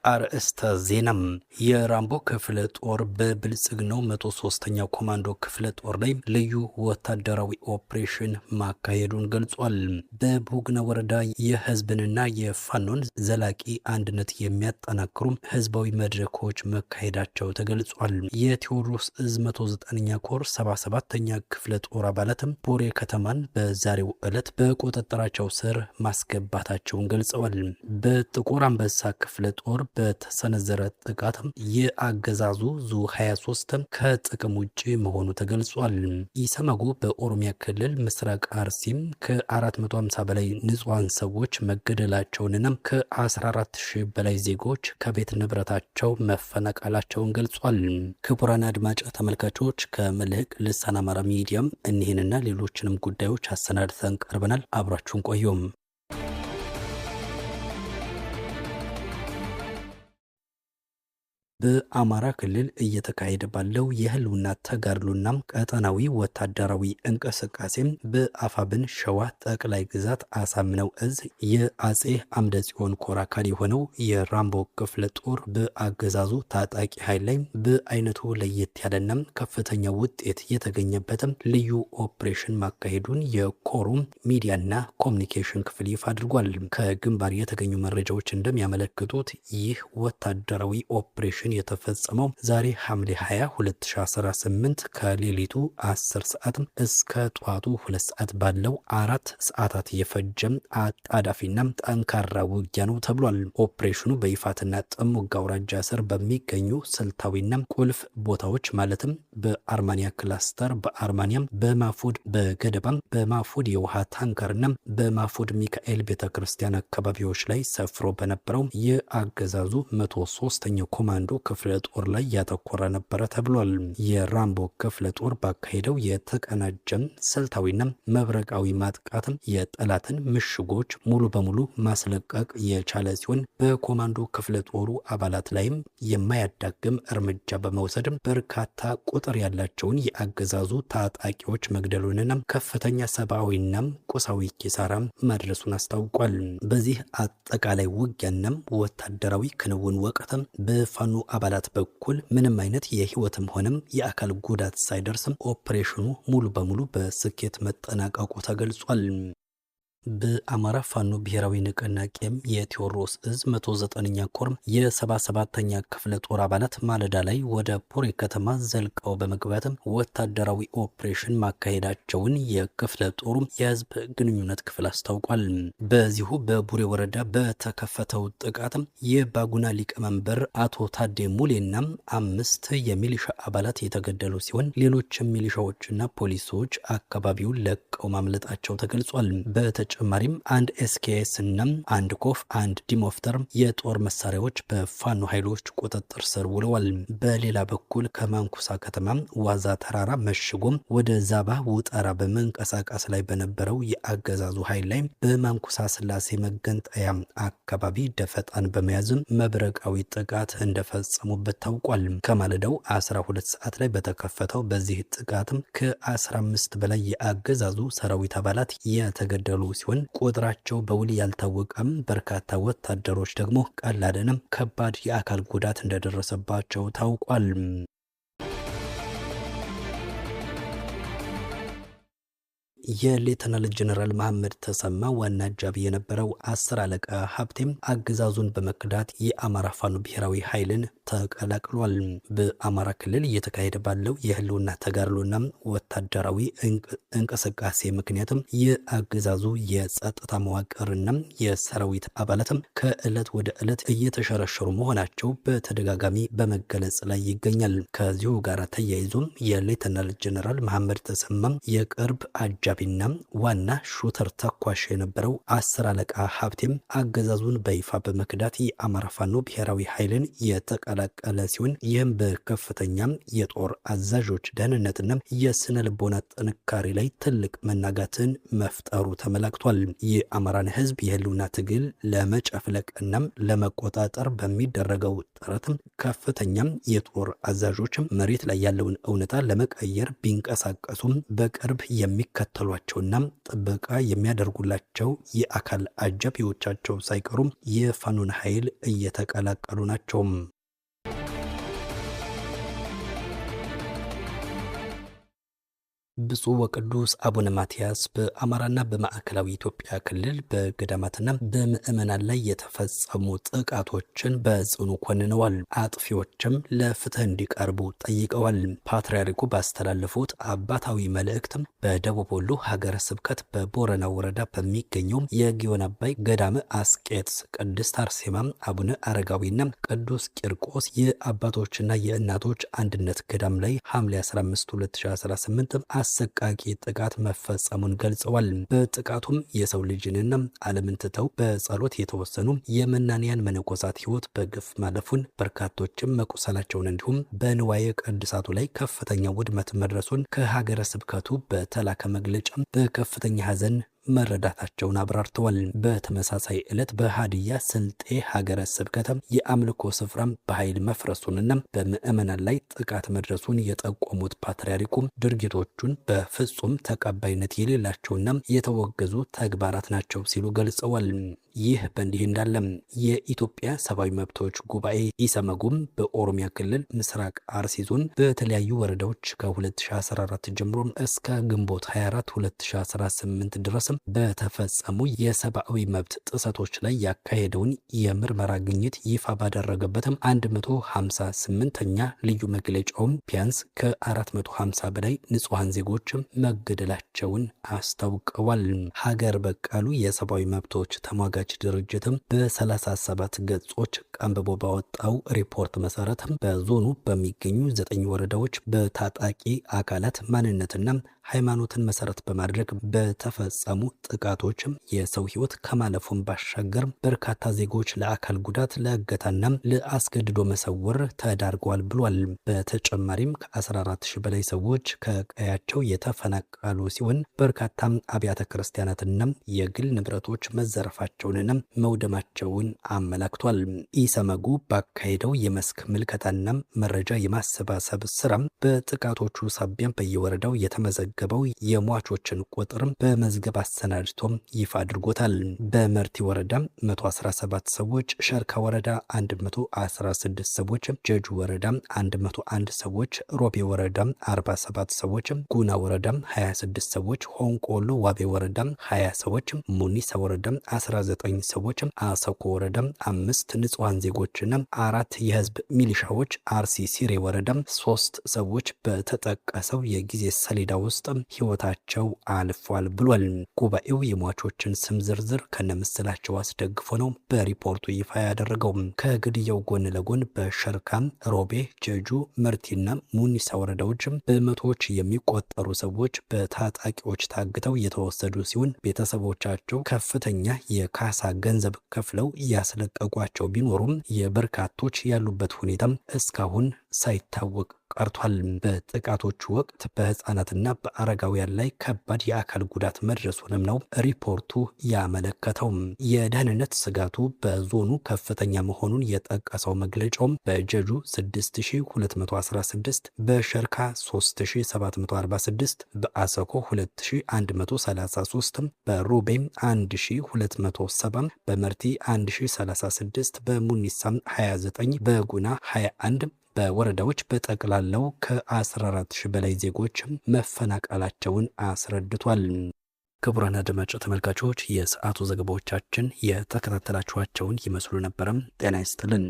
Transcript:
አርእስተ ዜናም የራምቦ ክፍለ ጦር በብልጽግናው 103ኛ ኮማንዶ ክፍለ ጦር ላይ ልዩ ወታደራዊ ኦፕሬሽን ማካሄዱን ገልጿል። በቡግና ወረዳ የህዝብንና የፋኖን ዘላቂ አንድነት የሚያጠናክሩ ህዝባዊ መድረኮች መካሄዳቸው ተገልጿል። የቴዎድሮስ እዝ 109ኛ ኮር 77ኛ ክፍለ ጦር አባላትም ቦሬ ከተማን በዛሬው ዕለት በቁጥጥራቸው ስር ማስገባታቸውን ገልጸዋል። በጥቁር አንበሳ ክፍለ ጦር በተሰነዘረ ጥቃት የአገዛዙ ዙ 23 ከጥቅም ውጪ መሆኑ ተገልጿል። ኢሰመጉ በኦሮሚያ ክልል ምስራቅ አርሲም ከ450 በላይ ንጹሃን ሰዎች መገደላቸውንና ከ14000 በላይ ዜጎች ከቤት ንብረታቸው መፈናቀላቸውን ገልጿል። ክቡራን አድማጭ ተመልካቾች ከመልህቅ ልሳን አማራ ሚዲያም እኒህንና ሌሎችንም ጉዳዮች አሰናድተን ቀርበናል። አብራችሁን ቆዩም። በአማራ ክልል እየተካሄደ ባለው የህልውና ተጋድሎና ቀጠናዊ ወታደራዊ እንቅስቃሴም በአፋብን ሸዋ ጠቅላይ ግዛት አሳምነው እዝ የአጼ አምደ ጽዮን ኮር አካል የሆነው የራምቦ ክፍለ ጦር በአገዛዙ ታጣቂ ኃይል ላይ በአይነቱ ለየት ያለና ከፍተኛ ውጤት የተገኘበትም ልዩ ኦፕሬሽን ማካሄዱን የኮሩ ሚዲያና ኮሚኒኬሽን ክፍል ይፋ አድርጓል። ከግንባር የተገኙ መረጃዎች እንደሚያመለክቱት ይህ ወታደራዊ ኦፕሬሽን የተፈጸመው ዛሬ ሐምሌ 20 2018 ከሌሊቱ 10 ሰዓት እስከ ጧቱ 2 ሰዓት ባለው 4 ሰዓታት የፈጀም አጣዳፊና ጠንካራ ውጊያ ነው ተብሏል። ኦፕሬሽኑ በይፋትና ጥሙጋ አውራጃ ስር በሚገኙ ስልታዊና ቁልፍ ቦታዎች ማለትም በአርማኒያ ክላስተር፣ በአርማኒያም፣ በማፉድ፣ በገደባም፣ በማፉድ የውሃ ታንከርና በማፉድ ሚካኤል ቤተክርስቲያን አካባቢዎች ላይ ሰፍሮ በነበረው የአገዛዙ 103ኛው ኮማንዶ ክፍለ ጦር ላይ ያተኮረ ነበረ ተብሏል። የራምቦ ክፍለ ጦር ባካሄደው የተቀናጀም ስልታዊና መብረቃዊ ማጥቃትም የጠላትን ምሽጎች ሙሉ በሙሉ ማስለቀቅ የቻለ ሲሆን በኮማንዶ ክፍለ ጦሩ አባላት ላይም የማያዳግም እርምጃ በመውሰድ በርካታ ቁጥር ያላቸውን የአገዛዙ ታጣቂዎች መግደሉንና ከፍተኛ ሰብአዊና ቁሳዊ ኪሳራ ማድረሱን አስታውቋል። በዚህ አጠቃላይ ውጊያና ወታደራዊ ክንውን ወቅትም በፋኖ አባላት በኩል ምንም አይነት የህይወትም ሆነም የአካል ጉዳት ሳይደርስም ኦፕሬሽኑ ሙሉ በሙሉ በስኬት መጠናቀቁ ተገልጿል። በአማራ ፋኖ ብሔራዊ ንቅናቄም የቴዎድሮስ እዝ 109ኛ ኮር የ77ኛ ክፍለ ጦር አባላት ማለዳ ላይ ወደ ቡሬ ከተማ ዘልቀው በመግባትም ወታደራዊ ኦፕሬሽን ማካሄዳቸውን የክፍለ ጦሩ የህዝብ ግንኙነት ክፍል አስታውቋል። በዚሁ በቡሬ ወረዳ በተከፈተው ጥቃትም የባጉና ሊቀመንበር አቶ ታዴ ሙሌና 5 የሚሊሻ አባላት የተገደሉ ሲሆን ሌሎች ሚሊሻዎችና ፖሊሶች አካባቢውን ለቀው ማምለጣቸው ተገልጿል። ተጨማሪም አንድ ኤስኬኤስ እና አንድ ኮፍ አንድ ዲሞፍተር የጦር መሳሪያዎች በፋኖ ኃይሎች ቁጥጥር ስር ውለዋል። በሌላ በኩል ከማንኩሳ ከተማ ዋዛ ተራራ መሽጎም ወደ ዛባ ውጠራ በመንቀሳቀስ ላይ በነበረው የአገዛዙ ኃይል ላይ በማንኩሳ ስላሴ መገንጠያ አካባቢ ደፈጣን በመያዝም መብረቃዊ ጥቃት እንደፈጸሙበት ታውቋል። ከማለዳው 12 ሰዓት ላይ በተከፈተው በዚህ ጥቃትም ከ15 በላይ የአገዛዙ ሰራዊት አባላት የተገደሉ ሲሆን ቁጥራቸው በውል ያልታወቀም በርካታ ወታደሮች ደግሞ ቀላልንም ከባድ የአካል ጉዳት እንደደረሰባቸው ታውቋል። የሌተናል ጀነራል መሐመድ ተሰማ ዋና አጃቢ የነበረው 10 አለቃ ሀብቴም አገዛዙን በመክዳት የአማራ ፋኖ ብሔራዊ ኃይልን ተቀላቅሏል። በአማራ ክልል እየተካሄደ ባለው የህልውና ተጋድሎና ወታደራዊ እንቅስቃሴ ምክንያትም የአገዛዙ የጸጥታ መዋቅርና የሰራዊት አባላትም ከዕለት ወደ ዕለት እየተሸረሸሩ መሆናቸው በተደጋጋሚ በመገለጽ ላይ ይገኛል። ከዚሁ ጋር ተያይዞም የሌተናል ጀነራል መሐመድ ተሰማ የቅርብ አጃቢና ዋና ሹተር ተኳሽ የነበረው 10 አለቃ ሀብቴም አገዛዙን በይፋ በመክዳት የአማራ ፋኖ ብሔራዊ ኃይልን የተቀላቀለ ሲሆን ይህም በከፍተኛ የጦር አዛዦች ደህንነትና የስነ ልቦና ጥንካሬ ላይ ትልቅ መናጋትን መፍጠሩ ተመላክቷል። የአማራን ህዝብ የህልውና ትግል ለመጨፍለቅና ለመቆጣጠር በሚደረገው ጥረትም ከፍተኛ የጦር አዛዦች መሬት ላይ ያለውን እውነታ ለመቀየር ቢንቀሳቀሱም በቅርብ የሚከተሉ የሚከታተሏቸውና ጥበቃ የሚያደርጉላቸው የአካል አጃቢዎቻቸው ሳይቀሩም የፋኖን ኃይል እየተቀላቀሉ ናቸው። ብፁዕ ወቅዱስ አቡነ ማትያስ በአማራና በማዕከላዊ ኢትዮጵያ ክልል በገዳማትና በምዕመናን ላይ የተፈጸሙ ጥቃቶችን በጽኑ ኮንነዋል። አጥፊዎችም ለፍትህ እንዲቀርቡ ጠይቀዋል። ፓትርያርኩ ባስተላለፉት አባታዊ መልእክት በደቡብ ወሎ ሀገረ ስብከት በቦረና ወረዳ በሚገኘው የጊዮን አባይ ገዳመ አስቄጥስ ቅድስት አርሴማ አቡነ አረጋዊና ቅዱስ ቂርቆስ የአባቶችና የእናቶች አንድነት ገዳም ላይ ሐምሌ 15 2018 አሰቃቂ ጥቃት መፈጸሙን ገልጸዋል። በጥቃቱም የሰው ልጅንና ዓለምን ትተው በጸሎት የተወሰኑ የመናንያን መነኮሳት ሕይወት በግፍ ማለፉን፣ በርካቶችም መቁሰላቸውን እንዲሁም በንዋየ ቅድሳቱ ላይ ከፍተኛ ውድመት መድረሱን ከሀገረ ስብከቱ በተላከ መግለጫ በከፍተኛ ሐዘን መረዳታቸውን አብራርተዋል። በተመሳሳይ ዕለት በሃዲያ ስልጤ ሀገረ ስብከት የአምልኮ ስፍራ በኃይል መፍረሱንና በምዕመናን ላይ ጥቃት መድረሱን የጠቆሙት ፓትርያርኩ ድርጊቶቹን በፍጹም ተቀባይነት የሌላቸውና የተወገዙ ተግባራት ናቸው ሲሉ ገልጸዋል። ይህ በእንዲህ እንዳለ የኢትዮጵያ ሰብአዊ መብቶች ጉባኤ ኢሰመጉም በኦሮሚያ ክልል ምስራቅ አርሲ ዞን በተለያዩ ወረዳዎች ከ2014 ጀምሮ እስከ ግንቦት 24 2018 ድረስ በተፈጸሙ የሰብአዊ መብት ጥሰቶች ላይ ያካሄደውን የምርመራ ግኝት ይፋ ባደረገበትም 158ኛ ልዩ መግለጫውም ቢያንስ ከ450 በላይ ንጹሐን ዜጎች መገደላቸውን አስታውቀዋል። ሀገር በቀሉ የሰብአዊ መብቶች ተሟጋች ድርጅትም በ37 ገጾች ቀንብቦ ባወጣው ሪፖርት መሰረት በዞኑ በሚገኙ 9 ወረዳዎች በታጣቂ አካላት ማንነትና ሃይማኖትን መሰረት በማድረግ በተፈጸሙ ጥቃቶች የሰው ሕይወት ከማለፉን ባሻገር በርካታ ዜጎች ለአካል ጉዳት፣ ለእገታና ለአስገድዶ መሰወር ተዳርገዋል ብሏል። በተጨማሪም ከ14000 በላይ ሰዎች ከቀያቸው የተፈናቀሉ ሲሆን በርካታ አብያተ ክርስቲያናትና የግል ንብረቶች መዘረፋቸውንና መውደማቸውን አመላክቷል። ኢሰመጉ ባካሄደው የመስክ ምልከታና መረጃ የማሰባሰብ ስራ በጥቃቶቹ ሳቢያ በየወረዳው የተመዘገበው የሟቾችን ቁጥር በመዝገብ አሰናድቶ ይፋ አድርጎታል። በመርቲ ወረዳ 117 ሰዎች፣ ሸርካ ወረዳ 116 ሰዎች፣ ጀጁ ወረዳ 101 ሰዎች፣ ሮቤ ወረዳ 47 ሰዎች፣ ጉና ወረዳ 26 ሰዎች፣ ሆንቆሎ ዋቤ ወረዳ 20 ሰዎች፣ ሙኒሳ ወረዳ 19 ሰዎች፣ አሰኮ ወረዳ 5 ንጹሃን ዜጎችና 4 የህዝብ ሚሊሻዎች፣ አርሲ ሲሬ ወረዳ 3 ሰዎች በተጠቀሰው የጊዜ ሰሌዳ ውስጥ ህይወታቸው አልፏል ብሏል። ጉባኤው የሟቾችን ስም ዝርዝር ከነምስላቸው አስደግፎ ነው በሪፖርቱ ይፋ ያደረገው። ከግድያው ጎን ለጎን በሸርካ፣ ሮቤ፣ ጀጁ፣ መርቲና ሙኒሳ ወረዳዎች በመቶዎች የሚቆጠሩ ሰዎች በታጣቂዎች ታግተው የተወሰዱ ሲሆን ቤተሰቦቻቸው ከፍተኛ የካሳ ገንዘብ ከፍለው ያስለቀቋቸው ቢኖሩም የበርካቶች ያሉበት ሁኔታ እስካሁን ሳይታወቅ ቀርቷል። በጥቃቶቹ ወቅት በህፃናትና በአረጋውያን ላይ ከባድ የአካል ጉዳት መድረሱንም ነው ሪፖርቱ ያመለከተው። የደህንነት ስጋቱ በዞኑ ከፍተኛ መሆኑን የጠቀሰው መግለጫው በጀጁ 6216፣ በሸርካ 3746፣ በአሰኮ 2133፣ በሮቤም 1207፣ በመርቲ 1036፣ በሙኒሳም 29፣ በጉና 21 በወረዳዎች በጠቅላላው ከ14000 በላይ ዜጎች መፈናቀላቸውን አስረድቷል። ክቡራን አድማጭ ተመልካቾች የሰዓቱ ዘገባዎቻችን የተከታተላችኋቸውን ይመስሉ ነበረም። ጤና ይስጥልን።